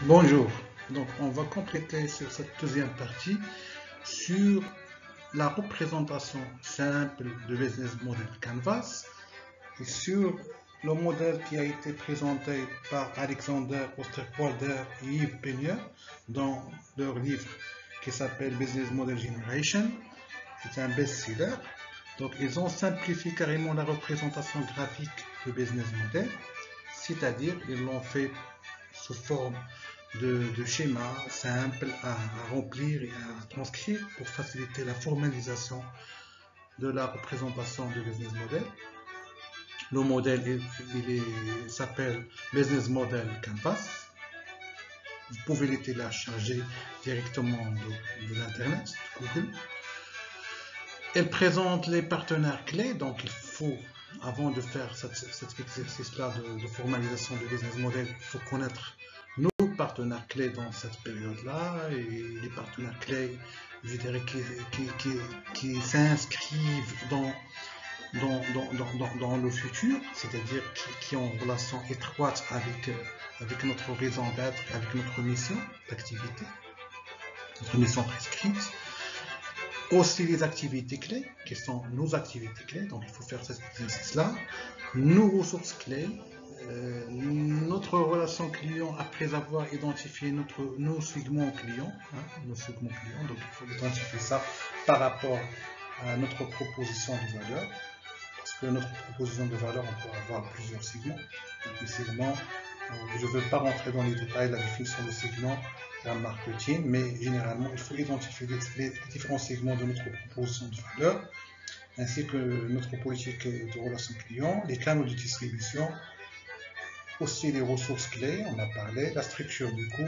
Bonjour, donc on va compléter sur cette deuxième partie sur la représentation simple de business model Canvas et sur le modèle qui a été présenté par Alexander Osterwalder et Yves Peigneur dans leur livre qui s'appelle Business Model Generation. C'est un best-seller. Donc ils ont simplifié carrément la représentation graphique de business model, c'est-à-dire ils l'ont fait sous forme de schémas simples à remplir et à transcrire pour faciliter la formalisation de la représentation du business model. Le modèle s'appelle Business Model Canvas. Vous pouvez le télécharger directement de l'Internet, de Google. Elle présente les partenaires clés, donc il faut, avant de faire cet exercice-là de formalisation du business model, il faut connaître nos partenaires clés dans cette période-là et les partenaires clés, je dirais, qui s'inscrivent dans le futur, c'est-à-dire qui ont une relation étroite avec notre raison d'être, avec notre mission d'activité, notre mission prescrite. Aussi les activités clés, qui sont nos activités clés, donc il faut faire cet exercice-là. Nos ressources clés, notre relation client après avoir identifié nos segments clients, donc il faut identifier ça par rapport à notre proposition de valeur, parce que notre proposition de valeur, on peut avoir plusieurs segments. Donc les segments, je ne veux pas rentrer dans les détails de la définition des segments en marketing, mais généralement, il faut identifier les différents segments de notre proposition de valeur, ainsi que notre politique de relations clients, les canaux de distribution, aussi les ressources clés, on a parlé, la structure du coût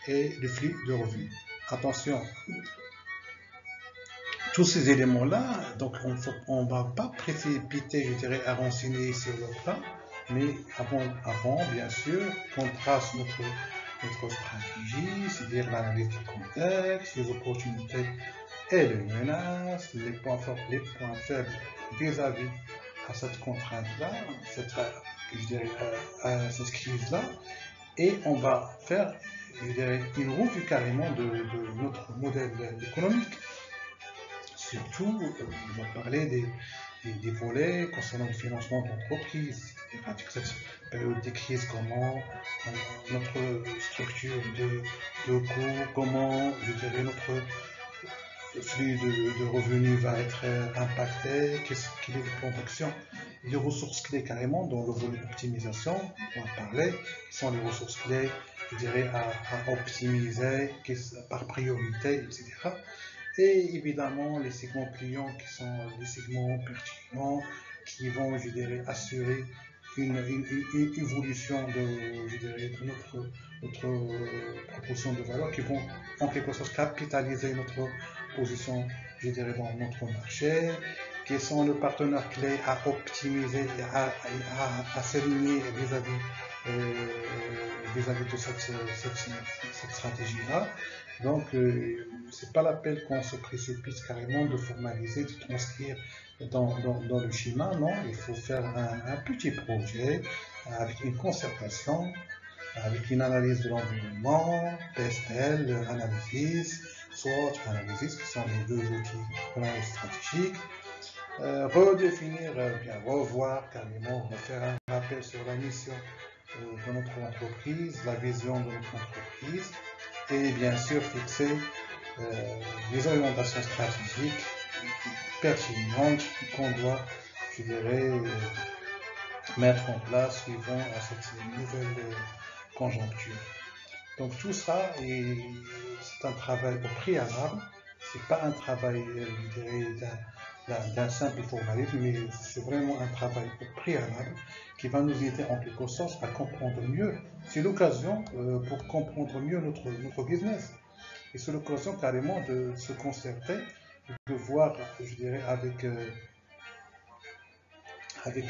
et le flux de revenus. Attention, tous ces éléments-là, donc on ne va pas précipiter, je dirais, à renseigner sur le plan, mais avant, bien sûr, qu'on trace notre stratégie, c'est-à-dire l'analyse du contexte, les opportunités et les menaces, les points forts, les points faibles vis-à-vis à cette contrainte-là, je dirais, à cette crise-là, et on va faire, je dirais, une revue carrément de notre modèle économique. Surtout, on va parler des volets concernant le financement d'entreprise, avec cette période de crise, comment notre structure de coûts, comment, je dirais, notre flux de revenus va être impacté, quel est le plan d'action, les ressources clés carrément dans le volet optimisation, on va parler, qui sont les ressources clés, je dirais, à optimiser par priorité, etc. Et évidemment, les segments clients qui sont les segments pertinents, qui vont, je dirais, assurer une évolution de notre proposition de valeur, qui vont en quelque sorte capitaliser notre position, je dirais, dans notre marché, qui sont les partenaires clés à optimiser et à s'aligner vis-à-vis de cette stratégie-là. Donc, c'est pas la peine qu'on se précipite carrément de formaliser, de transcrire dans le schéma, non, il faut faire un petit projet avec une concertation, avec une analyse de l'environnement, PSTL, analysis, SWOT, analysis, qui sont les deux outils d'analyse stratégique, redéfinir, bien revoir carrément, refaire un rappel sur la mission de notre entreprise, la vision de notre entreprise, et bien sûr fixer les orientations stratégiques pertinentes qu'on doit, je dirais, mettre en place suivant à cette nouvelle conjoncture. Donc tout ça, c'est un travail au préalable, c'est pas un travail, je dirais, d'un simple formalisme, mais c'est vraiment un travail au préalable qui va nous aider en quelque sorte à comprendre mieux. C'est l'occasion pour comprendre mieux notre business. Et c'est l'occasion carrément de se concerter, de voir, je dirais, avec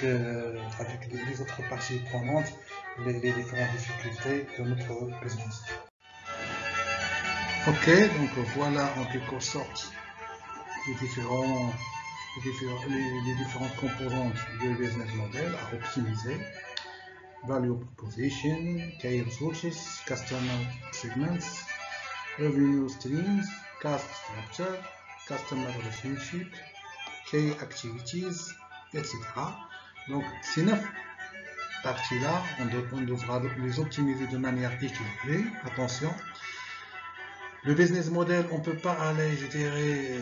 les autres parties prenantes, les différentes difficultés de notre business. Ok, donc voilà en quelque sorte les différentes composantes du business model à optimiser. value proposition, key resources, customer segments, revenue streams, cost structure, customer relationship, key activities, etc. Donc, ces 9 parties-là, on devra les optimiser de manière équilibrée. Attention, le business model, on ne peut pas aller, je dirais,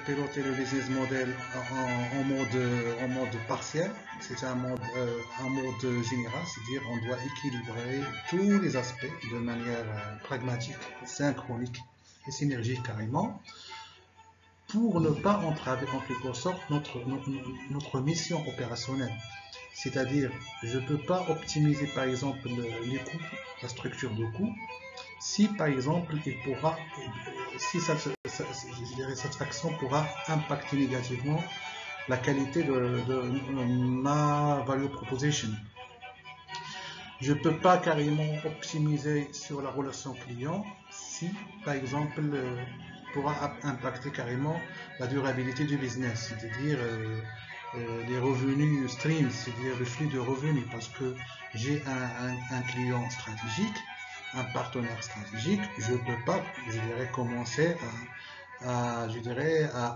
piloter le business model en mode partiel. C'est un mode général, c'est-à-dire on doit équilibrer tous les aspects de manière pragmatique, synchronique et synergique carrément, pour ne pas entraver en quelque sorte notre mission opérationnelle. C'est-à-dire, je ne peux pas optimiser par exemple les coûts, la structure de coûts, si par exemple cette action pourra impacter négativement la qualité de ma value proposition. Je ne peux pas carrément optimiser sur la relation client si par exemple pourra impacter carrément la durabilité du business, c'est-à-dire les revenus streams, c'est-à-dire le flux de revenus, parce que j'ai un client stratégique, un partenaire stratégique, je ne peux pas, commencer à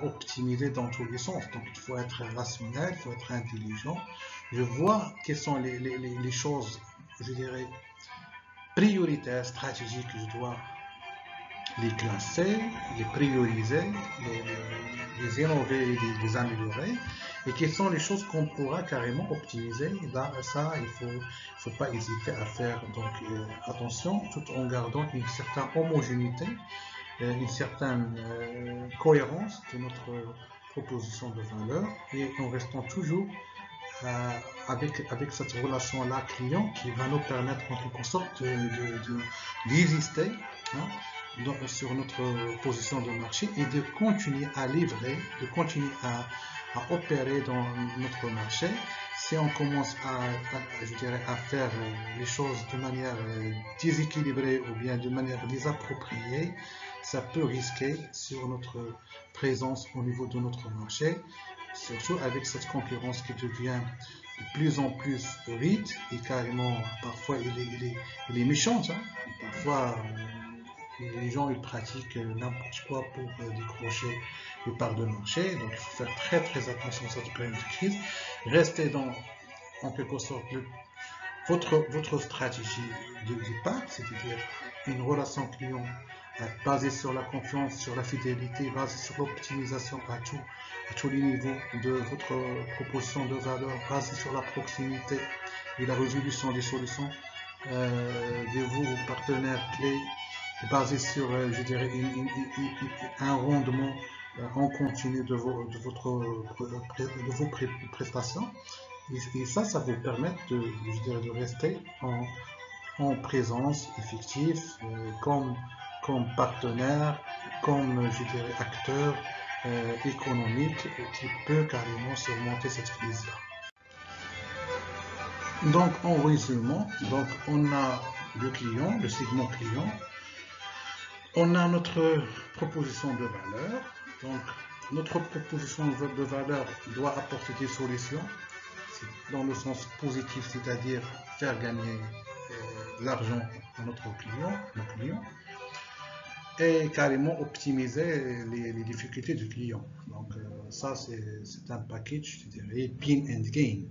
optimiser dans tous les sens. Donc il faut être rationnel, il faut être intelligent. Je vois quelles sont les choses, prioritaires, stratégiques, je dois les classer, les prioriser, les innover et les améliorer. Et quelles sont les choses qu'on pourra carrément optimiser. Et là, ça, il faut pas hésiter à faire. Donc, attention, tout en gardant une certaine homogénéité, une certaine cohérence de notre proposition de valeur et en restant toujours avec cette relation-là client qui va nous permettre en quelque sorte d'exister sur notre position de marché et de continuer à livrer, de continuer à opérer dans notre marché. Si on commence à faire les choses de manière déséquilibrée ou bien de manière désappropriée, ça peut risquer sur notre présence au niveau de notre marché, surtout avec cette concurrence qui devient de plus en plus vite et carrément parfois il est méchante. Parfois les gens ils pratiquent n'importe quoi pour décrocher les parts de marché, donc il faut faire très très attention à cette période de crise. Restez dans en quelque sorte votre stratégie de départ, c'est-à-dire une relation client basée sur la confiance, sur la fidélité, basée sur l'optimisation à tous les niveaux de votre proposition de valeur, basée sur la proximité et la résolution des solutions de vos partenaires clés, basé sur, un rendement en continu de vos prestations. Et ça vous permet de rester en présence effective comme partenaire, comme acteur économique qui peut carrément surmonter cette crise-là. Donc en résumant, on a le client, le segment client, on a notre proposition de valeur. Donc notre proposition de valeur doit apporter des solutions dans le sens positif, c'est-à-dire faire gagner l'argent à nos clients, et carrément optimiser les difficultés du client. Donc ça c'est un package, je dirais, pin and gain.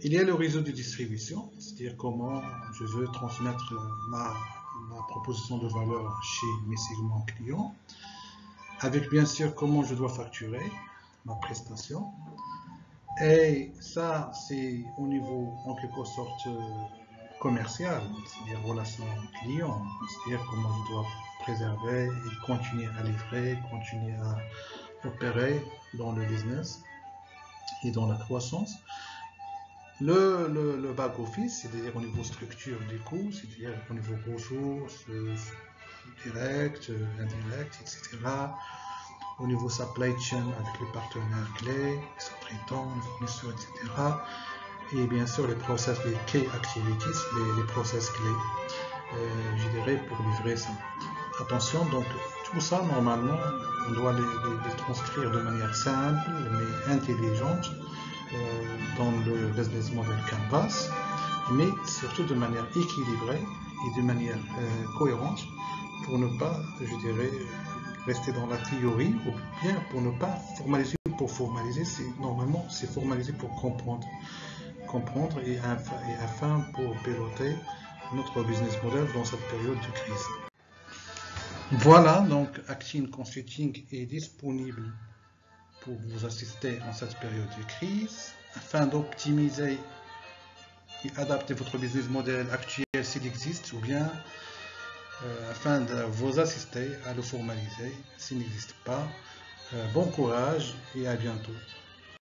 Il y a le réseau de distribution, c'est-à-dire comment je veux transmettre ma proposition de valeur chez mes segments clients, avec bien sûr comment je dois facturer ma prestation. Et ça, c'est au niveau en quelque sorte commercial, c'est-à-dire relation client, c'est-à-dire comment je dois préserver et continuer à livrer, continuer à opérer dans le business et dans la croissance. Le back-office, c'est-à-dire au niveau structure des coûts, c'est-à-dire au niveau ressources, directes, indirectes, etc. Au niveau supply chain avec les partenaires clés, les sous-traitants, les fournisseurs, etc. Et bien sûr les process, les key activities, les process clés, pour livrer ça. Attention, donc tout ça normalement, on doit les transcrire de manière simple mais intelligente dans le business model Canvas mais surtout de manière équilibrée et de manière cohérente pour ne pas, je dirais, rester dans la théorie ou bien pour ne pas formaliser pour formaliser. Normalement, c'est formaliser pour comprendre. Comprendre et afin pour piloter notre business model dans cette période de crise. Voilà, donc Actine Consulting est disponible pour vous assister en cette période de crise afin d'optimiser et adapter votre business model actuel s'il existe ou bien afin de vous assister à le formaliser s'il n'existe pas. Bon courage et à bientôt.